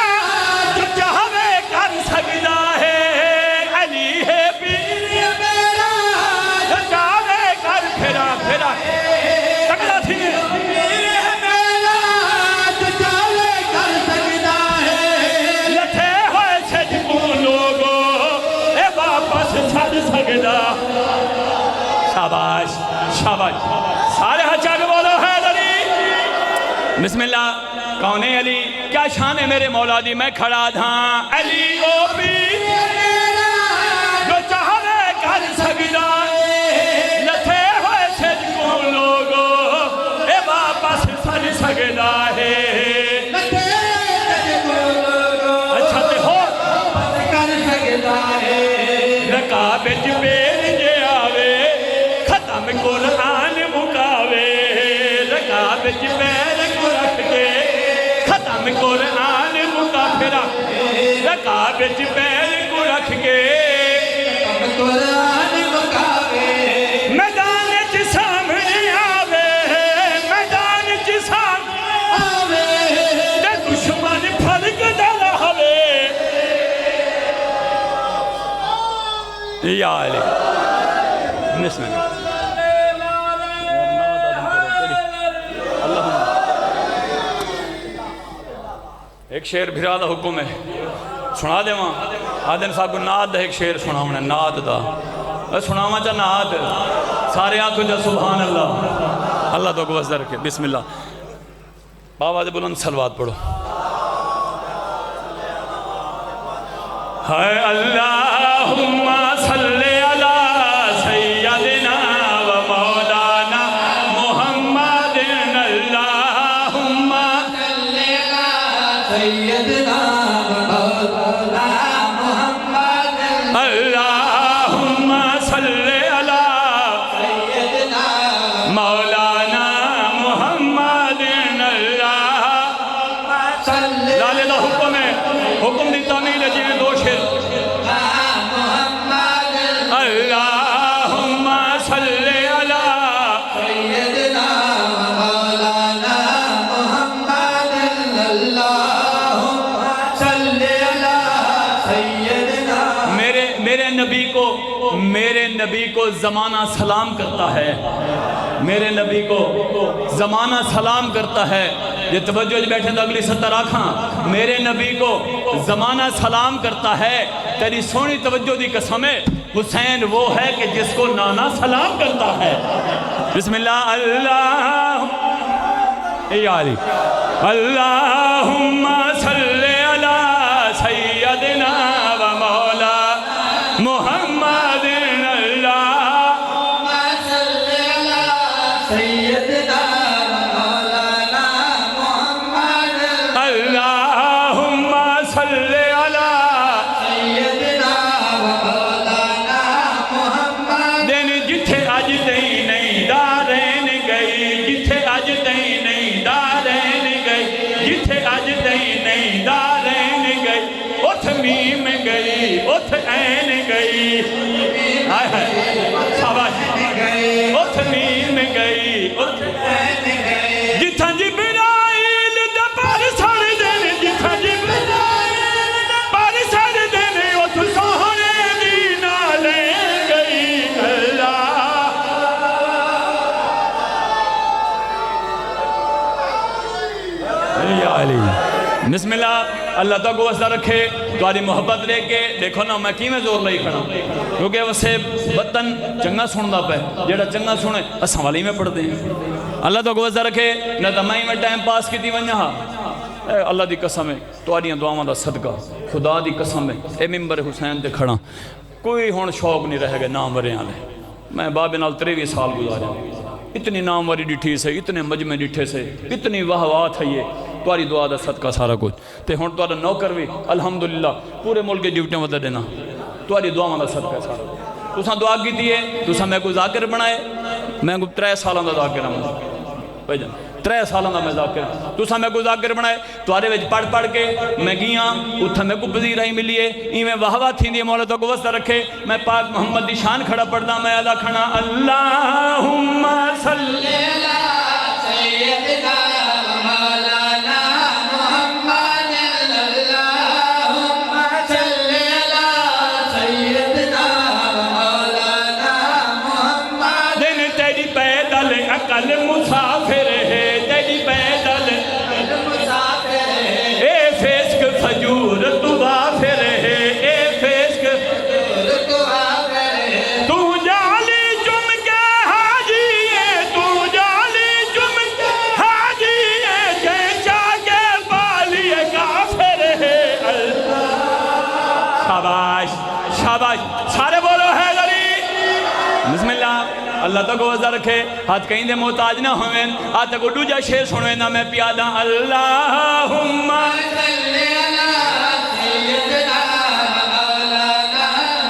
جو چاہوے کر سکتا ہے علی ہے پیر ہے میرا جو چاہوے کر پھرا پھرا تکڑا تھی پیر ہے میرا جو چاہوے کر سکتا ہے لٹھے ہوئے سجکوں لوگوں اے واپس چھڑ سکتا شاباش شاباش سارے ہچا کے بولو حیدری بسم اللہ کون ہے علی کیا شان ہے میرے مولا دی میں کھڑا دھاں علی او پیر جو چاہوے کر سکتا لٹھے ہوئے سجکوں لوگوں اے واپس سج سکتا ہے اچھا تے ہو کر سکتا ہے رکابج پیر جے آوے ختم قرآن مکاوے رکابج پیر کو رکھ کے ختم قرآن مکا پھرا رکابج پیر کو رکھ کے ختم قرآن مکاوے میدان چ سامنے آوے میدان چ سامنے آوے تے دشمن پھلک ڈالا ہوے یا علی بسم اللہ ایک شیر بھرا دا حکم ہے سنا دے وہاں آدھن صاحب کو ناد دا ایک شیر سنا ہونا ناد دا سنا ہوا چاہ ناد سارے آنکھوں جا سبحان اللہ اللہ تو کو وزدہ رکھے بسم اللہ بابا دے بلند سلوات پڑھو ہے اللہم صلی علی سیدنا و مولانا محمد اللہم صلی علی سیدنا و مولانا محمد اللہم صلی علی سیدنا مولانا محمد اللہم صلی لالے دا حکم ہے حکم دی تعمیل ہے جنہیں دو شیر اللہم صلی علی سیدنا مولانا محمد اللہم صلی علی سیدنا میرے نبی کو زمانہ سلام کرتا ہے میرے نبی کو زمانہ سلام کرتا ہے یہ توجہ جو بیٹھے تو اگلی ستر آنکھاں میرے نبی کو زمانہ سلام کرتا ہے تیری سونی توجہ دی قسم ہے حسین وہ ہے کہ جس کو نانا سلام کرتا ہے بسم اللہ اللہم صلی علی سیدنا و مولا محمد اللہم صلی علی سیدنا اللہم صلی علی سیدنا مولانا محمد دن جتھے اج دئی نہیں دارین گئی جتھے اج دئی نہیں دارین گئی جتھے اج دئی جتھاں جبرائیل دے پر سڑ دین جتھاں جبرائیل دے پر سڑ دین اتھ سوہنے دی نالے گئی اللہ یا علی بسم اللہ اللہ تک واسطہ رکھے تمہاری محبت لے کے دیکھو نا میں کی میں زور لئی کھڑا کیونکہ وسے وطن چنگا سندا پہ جیڑا چنگا سنے اساں والی میں پڑھ دیں اللہ تک واسطہ رکھے نہ تمہیں میں ٹائم پاس کی دی ونجا اے اللہ دی قسم ہے تمہاریاں دعاواں دا صدقہ خدا دی قسم ہے اے ممبر حسین تے کھڑا کوئی ہن شوق نہیں رہ گئے نام ورے والے میں بابے نال 23 سال گزارے اتنی نام وری ڈٹھی سے اتنے مجمع ڈٹھے سے اتنی واہ واہ تھا یہ تمہاری دعا دا صدقہ سارا کچھ تے ہن تمہارا نوکر بھی الحمدللہ پورے ملک کے ڈیوٹیاں ودا دینا تمہاری دعاواں دا صدقہ سارا تساں دعا کیتی ہے تساں میں کو ذاکر بنائے میں کو 3 سالاں دا ذاکر ہوں بھائی جان 3 سالاں دا میں ذاکر تساں میں کو ذاکر بنائے تمہارے وچ پڑھ پڑھ کے میں گیاں اتھا میں کو پذیرائی ملی ہے ایویں واہ واہ تھیندی مولا تو کو واسطہ رکھے میں پاک محمد دی شان کھڑا پڑھدا میں ادا کھڑا اللہم صلی علی سیدنا مولانا محمد اللہم صلی علی سیدنا مولانا محمد دن تیری پیدل عقل مسافر ہے تیری پیدل مسافر ہے اے فسق فجور تو غافر ہے اے فسق فجور تو غافر ہے تو جالی جم کے حاجی ہے تو جالی جم کے حاجی ہے جے چاہے بالی کافر ہے اللہ شاباش شاباش سارے بولو ہے غری بسم اللہ اللہ تک وزا رکھے ہاتھ کہیں دے محتاج نہ ہوئیں ہاتھ تک اڈو جا شیر سنویں نہ میں پیادہ اللہم صلی علی سیدنا مولانا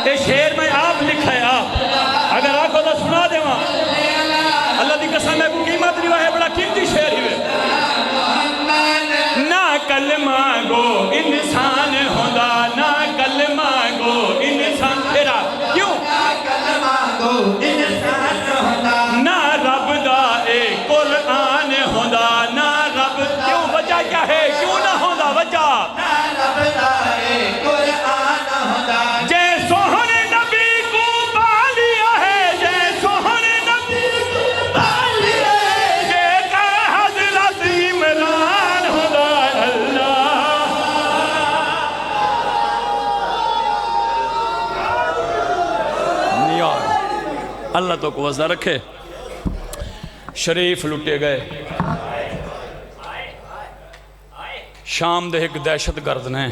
اے شیر میں آپ لکھا ہے آپ اگر آپ کو تو سنا دے وہاں اللہ دی قسم ہے قیمت ریوہ ہے بڑا قیمتی شیر ہی ہے نہ کلمہ گو انسان ہوندہ نہ کلمہ گو انسان تیرا کیوں نہ کلمہ گو انسان نہ رب دا اے قرآن ہوندا نہ رب کیوں وجہ کیا ہے کیوں نہ ہوندا وجہ نہ رب دا اے قرآن ہوندا جے سوہنے نبی کو بالیا ہے جے سوہنے نبی کو بالیا ہے جے کہ حضرت عمران ہوندا اللہ نیار اللہ تو کو وزہ رکھے شریف لٹے گئے شام دے ایک دہشت گرد نے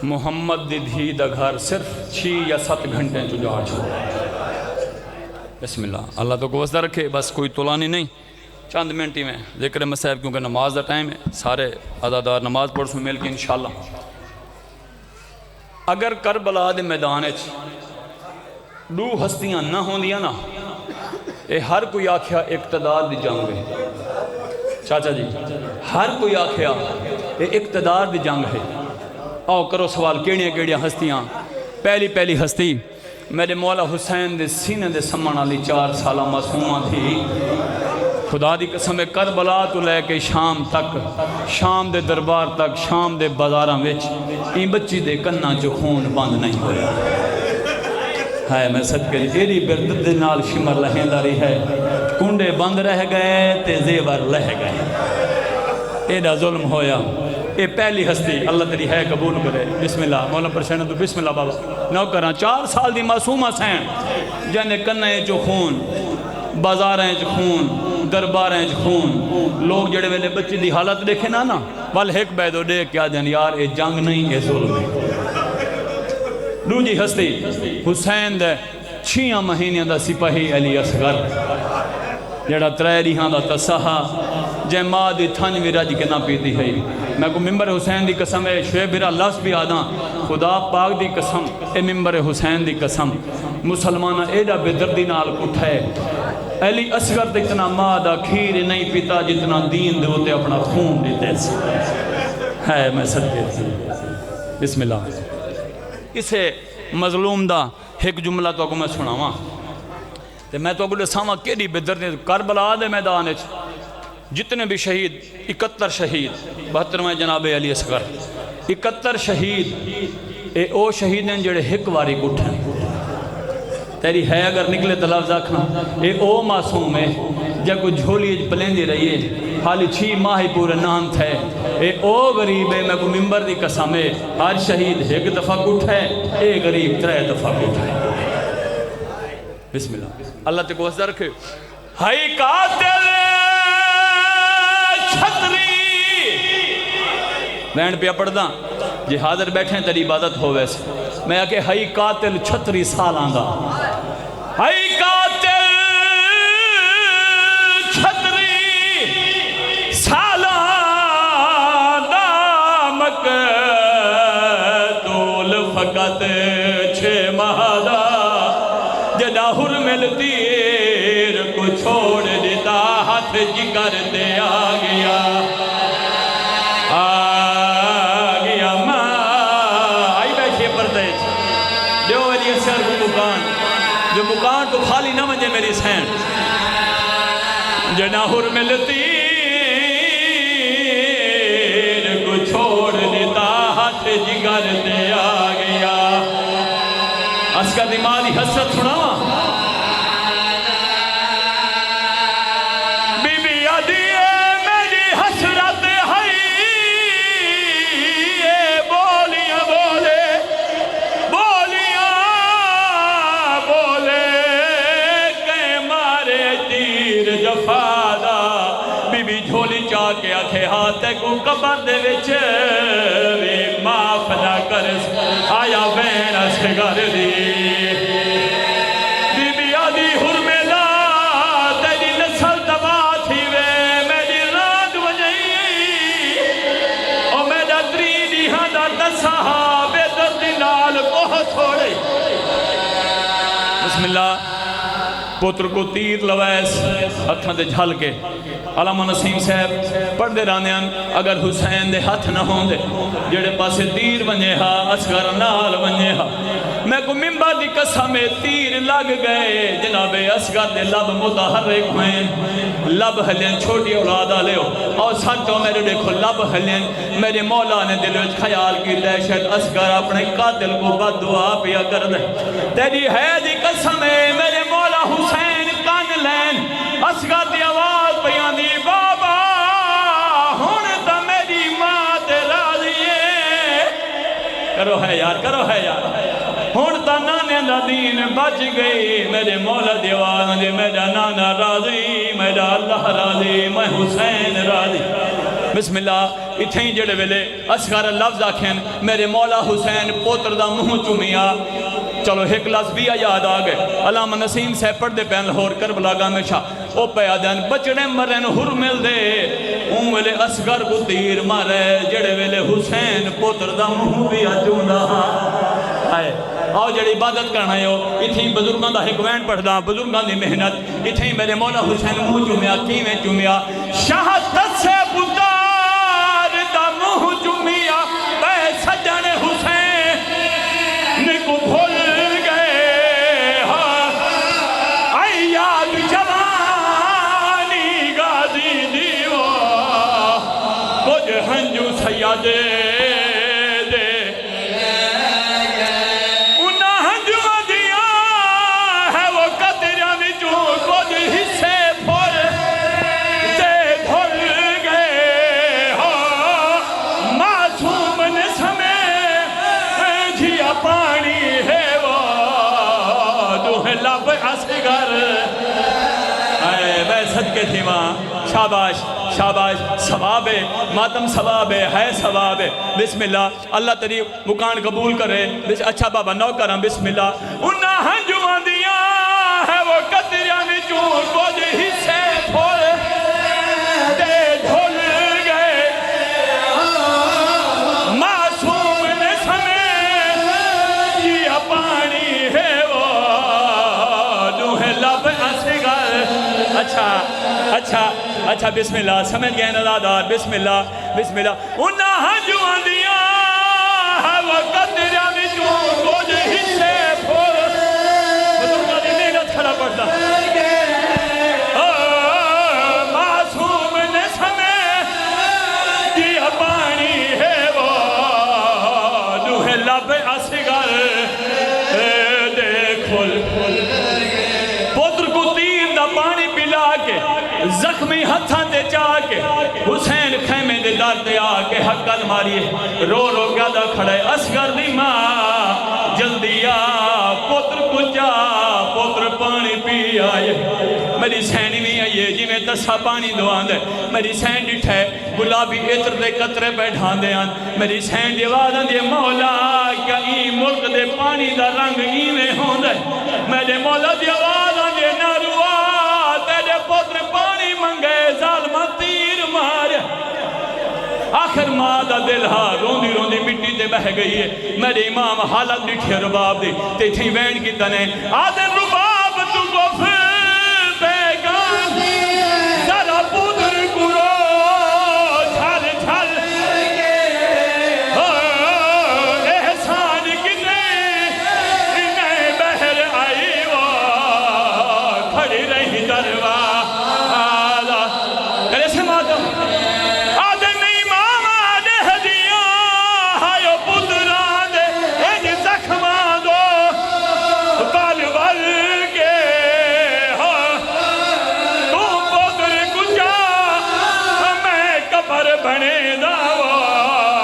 محمد دی دھی دا گھر صرف 6 یا 7 گھنٹے چجاڑ چھوڑا بسم اللہ اللہ تو کو وزہ رکھے بس کوئی طولانی نہیں چند منٹی میں ذکر مسائب کیونکہ نماز دا ٹائم ہے سارے عزادار نماز پڑھ سو مل کے انشاءاللہ اگر کربلا دے میدان دو ہستیاں نہ ہوندیاں نا اے ہر کوئی آکھیا اقتدار دی جنگ ہے چاچا جی ہر کوئی آکھیا اے اقتدار دی جنگ ہے آؤ کرو سوال کیڑیاں کیڑیاں ہستیاں پہلی ہستی میرے مولا حسین دے سینے دے سمن والی 4 سالہ معصومہ تھی خدا دی قسم کربلا تو لے کے شام تک شام دے دربار تک شام دے بازاراں وچ این بچی دے کناں چ خون بند نہیں ہویا ہے میں صدقے ایری بردد دے نال شمر لہنداری ہے کنڈے بند رہ گئے تے زیور لہ گئے ایڈا ظلم ہویا اے پہلی ہستی اللہ تیری ہے قبول کرے بسم اللہ مولا پرشینہ تو بسم اللہ بابا نوکراں 4 سال دی معصومہ سین جانے کنیں چو خون بازاریں چو خون درباریں چو خون لوگ جڑے ویلے بچی دی حالت دیکھے نا وال ایک بیدو دیکھ کیا دین یار اے جنگ نہیں اے ظلم ہے دوجی ہستی حسین دے 6 مہینے دا سپاہی علی اصغر جڑا 3 ریہاں دا تصحا جے ماں دی تھن بھی رج کے نہ پیتی ہے میں کو ممبر حسین دی قسم ہے شعیب برا لفظ بھی آدھا خدا پاک دی قسم اے ممبر حسین دی قسم مسلمانہ ایڈا بے دردی نال اٹھائے علی اصغر اتنا ماں دا کھیر نہیں پیتا جتنا دین دے ہوتے اپنا خون دیتے سے ہے میں صدقے بسم اللہ اسے مظلوم دا ایک جملہ تو کو میں سناواں تو میں تو اگلے سامہ کیڑی بدرنی کربلا دے میدان جتنے بھی شہید 71 شہید 72 جناب علی اصغر 71 شہید اے او شہید ہیں جڑے ہک واری اٹھن تیری ہے اگر نکلے تو لفظ آکھنا اے او معصوم ہے جب کوئی جھولی پلیندی رہی ہے حالی 6 ماہ ہی پورے نام تھے اے او غریب ہے میں کو ممبر دی قسم ہے ہر شہید ایک دفعہ اٹھے اے غریب 3 دفعہ اٹھے بسم اللہ اللہ تے کو وزدہ رکھے ہائی قاتل چھتری بینڈ پہ پڑھدا جی حاضر بیٹھیں تیری عبادت ہو ویسے میں آکے ہائی قاتل چھتری سال آندہ ہائی قاتل چھتری سال آندہ مقتول فقط 6 ماہ دا جدا حرمل تیر کو چھوڑ دیتا ہاتھ جگر دے آگیا آئی بیٹھئے پردے دیو علی اصغر کو مکان جو مکان تو خالی نہ منجے میری سین جدا حرمل تیر کو چھوڑ دیتا ہاتھ جگر دے آگیا اصغر دی ماں دی حسرت سناوا بی بی عدیے میری حسرت ہے بولیاں بولے بولیاں بولے کہ مارے تیر جفادا بی بی جھولی چاہ کے آکھے ہاتھے کو قبر دے وچے معاف نہ کرس آیا بین اصغر دی بی بی آدھی حرملا تیری نسل تباہ تھی وے میری رات وجہی اور میرا دریدی ہاں دا صحابے درد نال بہت چھوڑے بسم اللہ پتر کو تیر لویس ہتھاں دے جھل کے علامہ نسیم صاحب پڑھ دے رانیان اگر حسین دے ہاتھ نہ ہوں دے جڑے پاسے تیر بنجے ہا اصغر نال بنجے ہا میں کو ممبر دی قسم تیر لگ گئے جناب اصغر دے لب متحرک ہوئیں لب ہلین چھوٹی اولاد آلے ہو اور ساتھوں میرے دیکھو لب ہلین میرے مولا نے دل وچ خیال کی دہشت اصغر اپنے قاتل کو بد دعا پیا کر دے تیری ہے دی قسم میرے مولا حسین کان لین اصغر دی آواز بیان دی بابا ہون تا میری ماں تے راضی ہے کرو ہے یار ہون تا نانے دا دین بچ گئی میرے مولا دیوان دے میرا نانا راضی میرا اللہ راضی میں حسین راضی بسم اللہ اتھیں جڑے ویلے اصغر لفظ آکھیں میرے مولا حسین پوتر دا منہ چومیا چلو ایک لفظ بھی یاد آگئے علامہ نسیم سے پڑھ دے پہن لاہور کربلا گا میں شاہ او پہ آدھین بچڑے مرین حرمل دے اون ویلے اصغر کو تیر مارے جڑے ویلے حسین پوتر دا منہ بھی اچون دا آئے آؤ جڑی عبادت کرنا ہے اتھیں بزرگان دا حکوین پڑھ دا بزرگان دی محنت اتھیں میرے مولا حسین منہ چومیا کیویں چومیا شہادت سے پتار دا منہ چومیا بے سجن حسین نکو بھول دے دے انہاں ہنجو دیا ہے وہ قطرہ میں جو کچھ حصے پھول دے دھل گئے ہو معصوم نے سمیں جھیا پانی ہے وہ دوہ لب اصغر اے میں صدقے تھی ماں شاباش شاباش ثواب ہے ماتم ثواب ہے ثواب ہے بسم اللہ اللہ تیری مکان قبول کرے اچھا بابا نو کرم بسم اللہ انہاں ہنجوان دیا ہے وہ قطرہ میں چون کچھ حصے پھول دے دھل گئے معصوم نے سمیں جیا پانی ہے وہ دوہ لب اصغر اچھا بسم اللہ سمجھ گئے نزادار بسم اللہ انہاں ہنجوان دیا ہے وہ قطرہ میں چون کچھ حصے پھول بزرگاں دی محنت کھڑا پڑتا ماری رو رو گادا کھڑے اصغر دی ماں جلدی آ پتر کچا پتر پانی پی آئے میری سینی نہیں آئیے جی میں دسا پانی دوان دے میری سین ڈٹھے گلابی عطر دے قطرے بیٹھان دے آن میری سین دی آواز دے مولا کیا ای ملک دے پانی دا رنگ ای میں ہوں دے میرے مولا دی آواز دے ناروا تیرے پتر پانی منگے ظالمہ تیر مارے آخر ماں دا دل ہاں روندی روندی مٹی تے بہ گئی ہے میرے امام حالت ڈٹھے رباب دی تے تھی وین کی تنے آدھے رباب تو کو پھر بیگان ذرا پودر کرو جھل جھل احسان کتنے انہیں بہر آئی وہ کھڑی رہی دروا کرے سے مادم بنے دعویٰ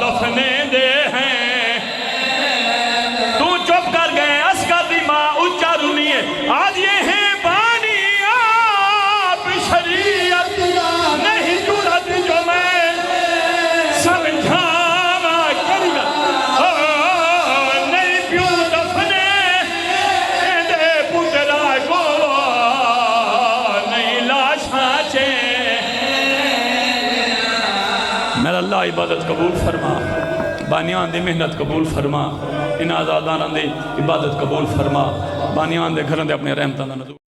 دفنے دے ہیں تو چپ کر گئے اسکر دی ماں اچھا رونی ہے آج یہ ہیں بانی آپ شریعت نہیں جورت جو میں سمجھانا کری گا نہیں پیوں دفنے دے پترہ کو نہیں لاشاں چیں میرا اللہ عبادت قبول فرما بانیان دے محنت قبول فرما ان آزادان دے عبادت قبول فرما بانیان دے گھران دے اپنے رحمتان نظور